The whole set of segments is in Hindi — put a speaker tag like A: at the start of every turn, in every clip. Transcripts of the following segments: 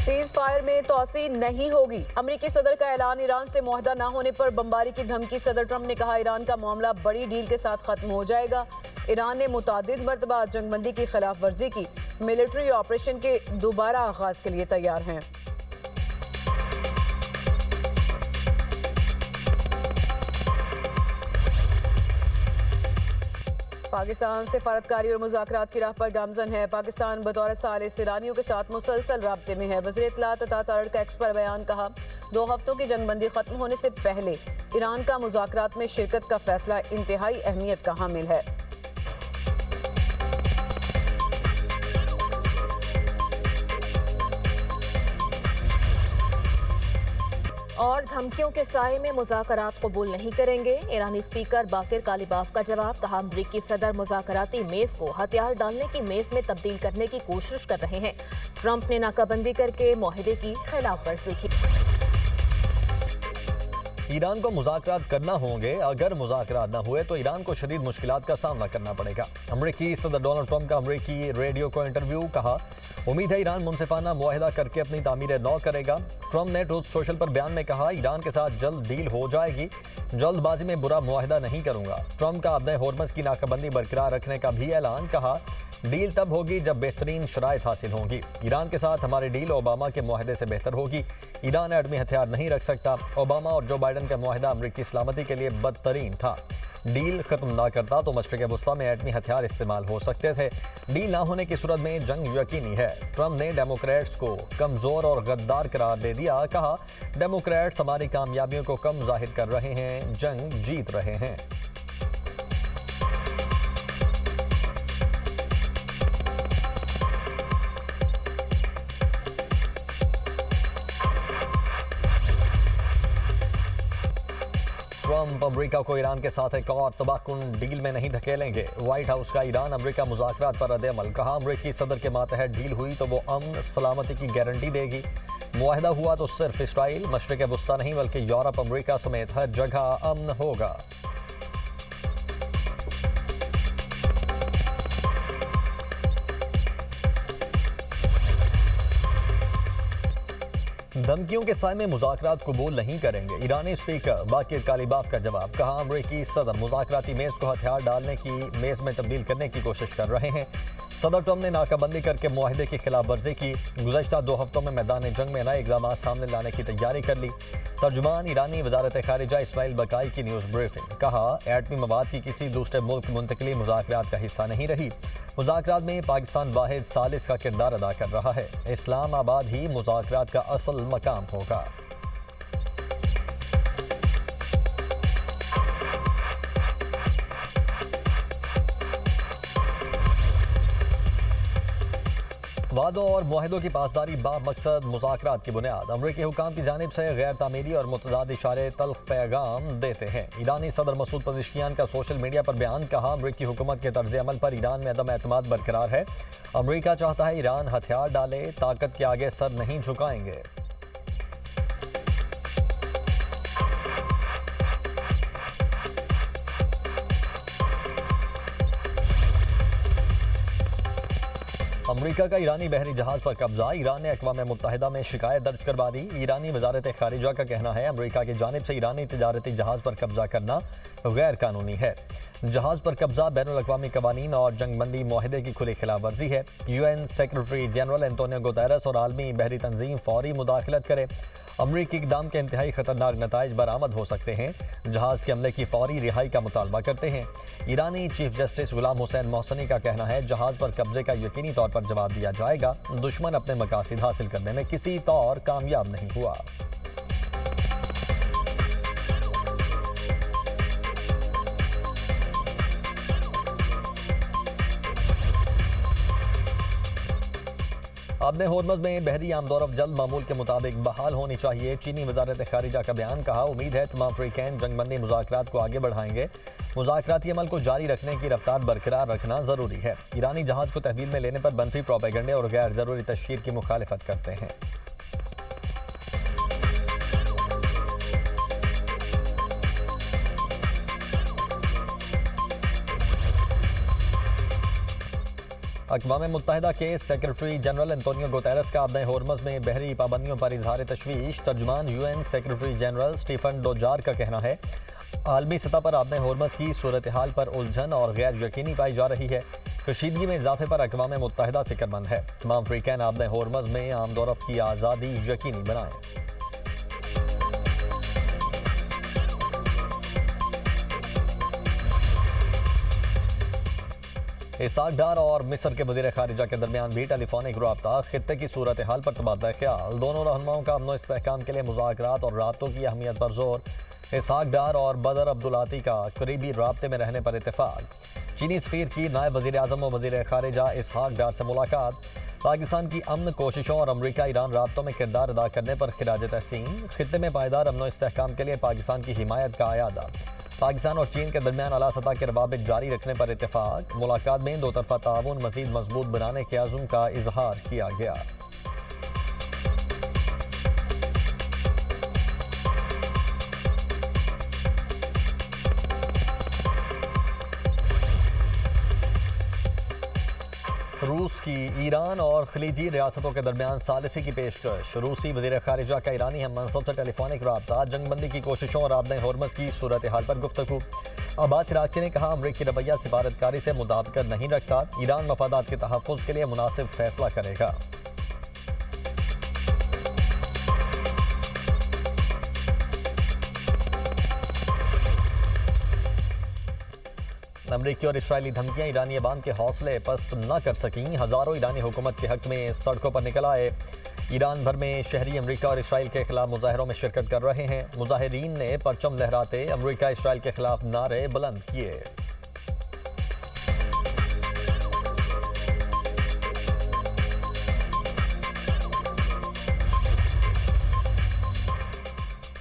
A: सीज फायर में तोसी नहीं होगी। अमेरिकी सदर का ऐलान। ईरान से मुआहदा न होने पर बमबारी की धमकी। सदर ट्रंप ने कहा ईरान का मामला बड़ी डील के साथ खत्म हो जाएगा। ईरान ने मुतादिद मरतबा जंगबंदी की खिलाफ वर्जी की। मिलिट्री ऑपरेशन के दोबारा आगाज के लिए तैयार हैं। पाकिस्तान सिफारतकारी और मुज़ाकरात की राह पर गामजन है। पाकिस्तान बतौर सालिस ईरानियों के साथ मुसलसल राब्ते में है। वज़ीर इत्तलात अता तारड़ का एक्स पर बयान। कहा 2 हफ्तों की जंगबंदी खत्म होने से पहले ईरान का मुज़ाकरात में शिरकत का फैसला इंतहाई अहमियत का हामिल है।
B: और धमकियों के साए में मुज़ाकरात कबूल नहीं करेंगे। ईरानी स्पीकर बाकिर कालिबाफ का जवाब। कहा अमरीकी सदर मुज़ाकराती मेज को हथियार डालने की मेज में तब्दील करने की कोशिश कर रहे हैं। ट्रंप ने नाकाबंदी करके मुआहदे की खिलाफ वर्जी की।
C: ईरान को मुज़ाकरात करना होंगे। अगर मुज़ाकरात न हुए तो ईरान को शदीद मुश्किलात का सामना करना पड़ेगा। अमरीकी सदर डोनाल्ड ट्रंप का अमरीकी रेडियो को इंटरव्यू। कहा उम्मीद है ईरान मुनसिफाना मुआहिदा करके अपनी तामीर नौ करेगा। ट्रंप ने ट्रूथ सोशल पर बयान में कहा ईरान के साथ जल्द डील हो जाएगी। जल्दबाजी में बुरा मुआहिदा नहीं करूंगा। ट्रंप का अपने होर्मस की नाकाबंदी बरकरार रखने का भी ऐलान। कहा डील तब होगी जब बेहतरीन शराइत हासिल होंगी। ईरान के साथ हमारी डील ओबामा के मुआहदे से बेहतर होगी। ईरान एटमी हथियार नहीं रख सकता। ओबामा और जो बाइडन का मुआहदा अमरीकी सलामती के लिए बदतरीन था। डील खत्म ना करता तो मशरिक़ वस्ता में एटमी हथियार इस्तेमाल हो सकते थे। डील ना होने की सूरत में जंग यकीनी है। ट्रंप ने डेमोक्रेट्स को कमज़ोर और गद्दार करार दे दिया। कहा डेमोक्रेट्स हमारी कामयाबियों को कम जाहिर कर रहे हैं, जंग जीत रहे हैं। ट्रंप अमरीका को ईरान के साथ एक और तबाहकुन डील में नहीं धकेलेंगे। व्हाइट हाउस का ईरान अमरीका मुज़ाकरात पर रद्द-ए-अमल। कहा अमरीकी सदर के मातहत डील हुई तो वो अमन सलामती की गारंटी देगी। मुआहिदा हुआ तो सिर्फ इसराइल, मशरिक़ वस्ता नहीं बल्कि यूरोप, अमरीका समेत हर जगह अमन होगा। धमकियों के साए में मुज़ाकरात कबूल नहीं करेंगे। ईरानी स्पीकर बाकिर कालिबाफ का जवाब। कहा अमरीकी सदर मुज़ाकराती मेज़ को हथियार डालने की मेज़ में तब्दील करने की कोशिश कर रहे हैं। सदर ट्रंप ने नाकाबंदी करके मुआहदे की खिलाफ वर्जी की। गुज़श्ता 2 हफ्तों में मैदान जंग में नए इक़दाम सामने लाने की तैयारी कर ली। तर्जुमान ईरानी वज़ारत ख़ारिजा इस्माइल बकाई की न्यूज़ ब्रीफिंग। कहा एटमी मवाद की किसी दूसरे मुल्क मुंतकली मुज़ाकरात का हिस्सा नहीं रही। मुज़ाकरात में पाकिस्तान वाहिद सालिस का किरदार अदा कर रहा है। इस्लामाबाद ही मुज़ाकरात का असल मकाम होगा। वादों और मुआहदों की पासदारी बामकसद मुज़ाकरात की बुनियाद। अमरीकी हुकाम की जानिब से गैर तामीरी और मुतज़ाद इशारे तल्ख पैगाम देते हैं। ईरानी सदर मसूद पज़ेश्कियान का सोशल मीडिया पर बयान। कहा अमरीकी हुकूमत के तर्ज़ अमल पर ईरान में अदम एतमाद बरकरार है। अमरीका चाहता है ईरान हथियार डाले, ताकत के आगे सर नहीं झुकाएंगे। अमरीका का ईरानी बहरी जहाज पर कब्जा। ईरान ने अक़वाम मुत्तहिदा में शिकायत दर्ज करवा दी। ईरानी वज़ारत ख़ारिजा का कहना है अमरीका की जानिब से ईरानी तिजारती जहाज पर कब्जा करना गैर कानूनी है। जहाज पर कब्जा बैनुल-अक़वामी कवानीन और जंगबंदी मुआहदे की खुली खिलाफ वर्जी है। UN secretary general Antonio Guterres और आलमी बहरी तंजीम फौरी मुदाखलत करे। अमरीकी इक़दाम के इंतहाई ख़तरनाक नताइज बरामद हो सकते हैं। जहाज़ के अमले की फौरी रिहाई का मुतालबा करते हैं। ईरानी चीफ जस्टिस गुलाम हुसैन मोहसनी का कहना है जहाज़ पर कब्जे का यकीनी तौर पर जवाब दिया जाएगा। दुश्मन अपने मकासद हासिल करने में किसी तौर कामयाब नहीं हुआ। अपने होर्मज़ में बहरी आमदोरफ़ जल्द मामूल के मुताबिक बहाल होनी चाहिए। चीनी वज़ारत ख़ारिजा का बयान। कहा उम्मीद है तमाम फ़रीक़ैन जंगबंदी मुज़ाकरात को आगे बढ़ाएंगे। मुज़ाकराती अमल को जारी रखने की रफ्तार बरकरार रखना ज़रूरी है। ईरानी जहाज़ को तहवील में लेने पर बनफी प्रोपेगेंडे और गैर ज़रूरी तशहीर की मुखालिफत करते हैं। अक़वाम मुत्तहिदा के सेक्रेटरी जनरल एंटोनियो गुतेरेस का अपने होर्मज़ में बहरी पाबंदियों पर इजहार तशवीश। तर्जुमान UN सेक्रेटरी जनरल स्टीफन डोजार का कहना है आलमी सतह पर अपने होर्मज़ की सूरत हाल पर उलझन और गैर यकीनी पाई जा रही है। कशीदगी में इजाफे पर अक़वाम मुत्तहिदा फिक्रमंद है। तमाम अफ्रीकन अपने होर्मज़ में आमदोरफ्त की आज़ादी यकीनी बनाएं। इसहाक डार और मिस्र के वज़ीर ख़ारिजा के दरमियान भी टेलीफोनिक रब्ता खित्ते की सूरत हाल पर तबादला ख्याल। दोनों रहनुमाओं का अमन इस्तेहकाम के लिए मुज़ाकरात और राब्तों की अहमियत पर जोर। इसहाक डार और बदर अब्दुलाती का करीबी राब्ते में रहने पर इत्तेफाक। चीनी सफ़ीर की नायब वज़ीर आज़म व वज़ीर ख़ारिजा इसहाक डार से मुलाकात। पाकिस्तान की अमन कोशिशों और अमरीका ईरान राब्तों में किरदार अदा करने पर खिराज तहसीन। खित्ते में पायदार अमन इस्तेहकाम के लिए पाकिस्तान की हिमायत का आयादा। पाकिस्तान और चीन के दरमियान आला सतह के रवाबित जारी रखने पर इत्तेफाक। मुलाकात में दो तरफा ताउन मज़ीद मजबूत बनाने के अज़्म का इजहार किया गया। रूस की ईरान और खलीजी रियासतों के दरमियान सालिसी की पेशकश। रूसी वज़ीर ख़ारिजा का ईरानी हम मनसब से टेलीफोनिक रब्ता। जंगबंदी की कोशिशों और अपने होर्मज़ की सूरत हाल पर गुफ्तगू। अब्बास अराग़ची ने कहा अमरीकी रवैया सिफारतकारी से मुताबिकत नहीं रखता। ईरान मफादात के तहफ़्फ़ुज़ के लिए मुनासिब फैसला करेगा। अमरीकी और इसराइली धमकियां ईरानी अवाम के हौसले पस्त न कर सकीं। हज़ारों ईरानी हुकूमत के हक में सड़कों पर निकल आए। ईरान भर में शहरी अमरीका और इसराइल के खिलाफ मुजाहरों में शिरकत कर रहे हैं। मुजाहिरीन ने परचम लहराते अमरीका इसराइल के खिलाफ नारे बुलंद किए।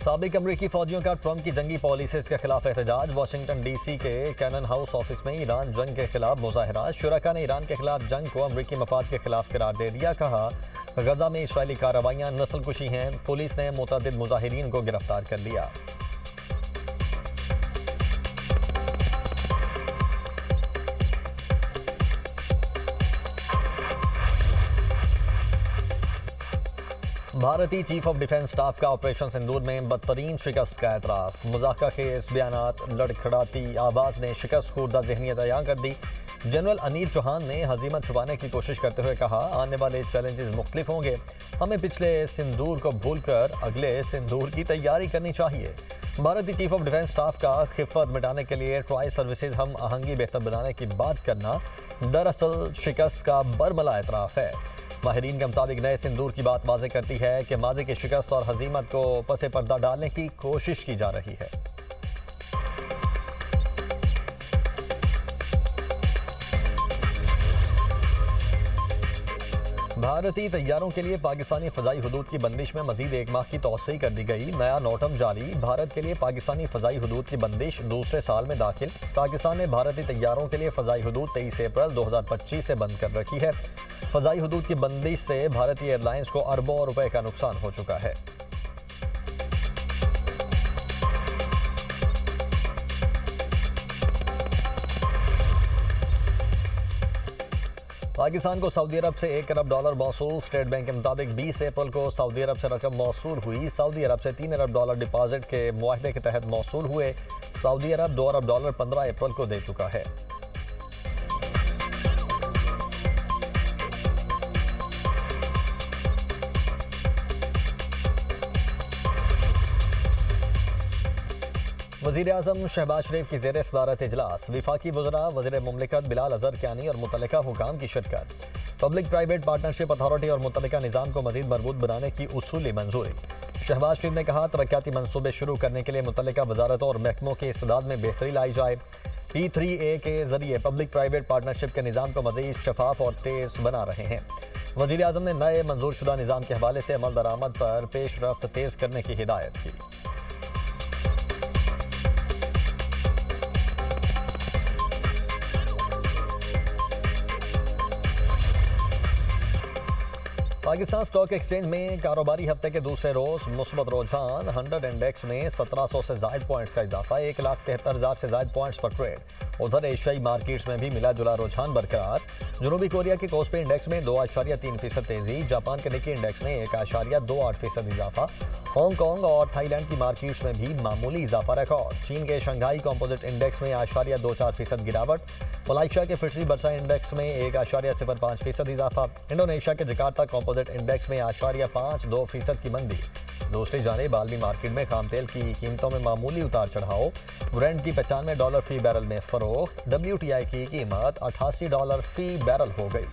C: साबिक अमरीकी फौजियों का ट्रंप की जंगी पॉलिसीज के खिलाफ एहतजाज। वाशिंगटन DC के कैनन हाउस ऑफिस में ईरान जंग के खिलाफ मुजाहरा। शुरका ने ईरान के खिलाफ जंग को अमरीकी मफाद के खिलाफ करार दे दिया। कहा गजा में इसराइली कार्रवाइयां नस्लकुशी हैं। पुलिस ने मुतअद्दिद मुजाहिरीन को गिरफ्तार कर लिया। भारतीय चीफ ऑफ डिफेंस स्टाफ का ऑपरेशन सिंदूर में बदतरीन शिकस्त का एतराफ़। मज़ाक़ा खेज़ बयानात, लड़खड़ाती आवाज़ ने शिकस्त खुर्दा ज़हनियत अयां कर दी। जनरल अनिल चौहान ने हज़ीमत छुपाने की कोशिश करते हुए कहा आने वाले चैलेंजेस मुख्तलिफ होंगे। हमें पिछले सिंदूर को भूलकर अगले सिंदूर की तैयारी करनी चाहिए। भारतीय चीफ ऑफ डिफेंस स्टाफ का खिफ़त मिटाने के लिए ट्राई सर्विसेज हम आहंगी बेहतर बनाने की बात करना दरअसल शिकस्त का बरमला एतराफ़ है। माहिरीन के मुताबिक नए सिंदूर की बात वाज़ेह करती है कि माज़ी की शिकस्त और हज़ीमत को पसे पर्दा डालने की कोशिश की जा रही है। भारतीय तैयारों के लिए पाकिस्तानी फ़ज़ाई हुदूद की बंदिश में मज़ीद 1 माह की तौसीह कर दी गई। नया नोटम जारी। भारत के लिए पाकिस्तानी फ़ज़ाई हुदूद की बंदिश दूसरे साल में दाखिल। पाकिस्तान ने भारतीय तैयारों के लिए फ़ज़ाई हुदूद 23 अप्रैल 2025 से बंद कर रखी है। फ़ज़ाई हुदूद की बंदिश से भारतीय एयरलाइंस को अरबों रुपए का नुकसान हो चुका है। पाकिस्तान को सऊदी अरब से $1 अरब मौसूल। स्टेट बैंक के मुताबिक 20 अप्रैल को सऊदी अरब से रकम मौसूल हुई। सऊदी अरब से $3 अरब डिपॉजिट के मुआहदे के तहत मौसूल हुए। सऊदी अरब $2 अरब 15 अप्रैल को दे चुका है। वज़ीर आज़म शहबाज शरीफ की ज़ेर सदारत इजलास। वफाकी वज़रा, वज़ीर मुमलिकत बिलाल अज़हर कियानी और मुतल्लिका हुकाम की शिरकत। पब्लिक प्राइवेट पार्टनरशिप अथॉरिटी और मुतल्लिका निज़ाम को मज़ीद मजबूत बनाने की उसूली मंजूरी। शहबाज शरीफ ने कहा तरक्याती मनसूबे शुरू करने के लिए मुतल्लिका वजारतों और महकमों की इस्तेदाद में बेहतरी लाई जाए। P3A के जरिए पब्लिक प्राइवेट पार्टनरशिप के निज़ाम को मज़ीद शफाफ और तेज़ बना रहे हैं। वज़ीर आज़म ने नए मंजूर शुदा निज़ाम के हवाले से अमल दरामद पर पेश रफ्त तेज़ करने की हिदायत की। पाकिस्तान स्टॉक एक्सचेंज में कारोबारी हफ्ते के दूसरे रोज मुस्बत रुझान। 100 इंडेक्स में 1700 से ज़ायद पॉइंट्स का इजाफा। 1,73,000 से ज़ायद पॉइंट्स पर ट्रेड। उधर एशियाई मार्केट्स में भी मिला जुला रुझान बरकरार। जनूबी कोरिया के कोस्पी इंडेक्स में 2.3% तेजी, जापान के निकी इंडेक्स में 1.28% इजाफा। हांगकांग और थाईलैंड की मार्केट्स में भी मामूली इजाफा रिकॉर्ड। चीन के शंघाई कंपोजिट इंडेक्स में 0.24% गिरावट। मलेशिया के फिटजी बर्सा इंडेक्स में 1.05% इजाफा। इंडोनेशिया के जकार्ता कंपोजिट इंडेक्स में 0.52% की मंदी। दूसरी जानिब आलमी मार्केट में खाम तेल की कीमतों में मामूली उतार चढ़ाव। ब्रेंट की $95 फी बैरल में फरोख्त। WTI की कीमत $88 फी बैरल हो गई।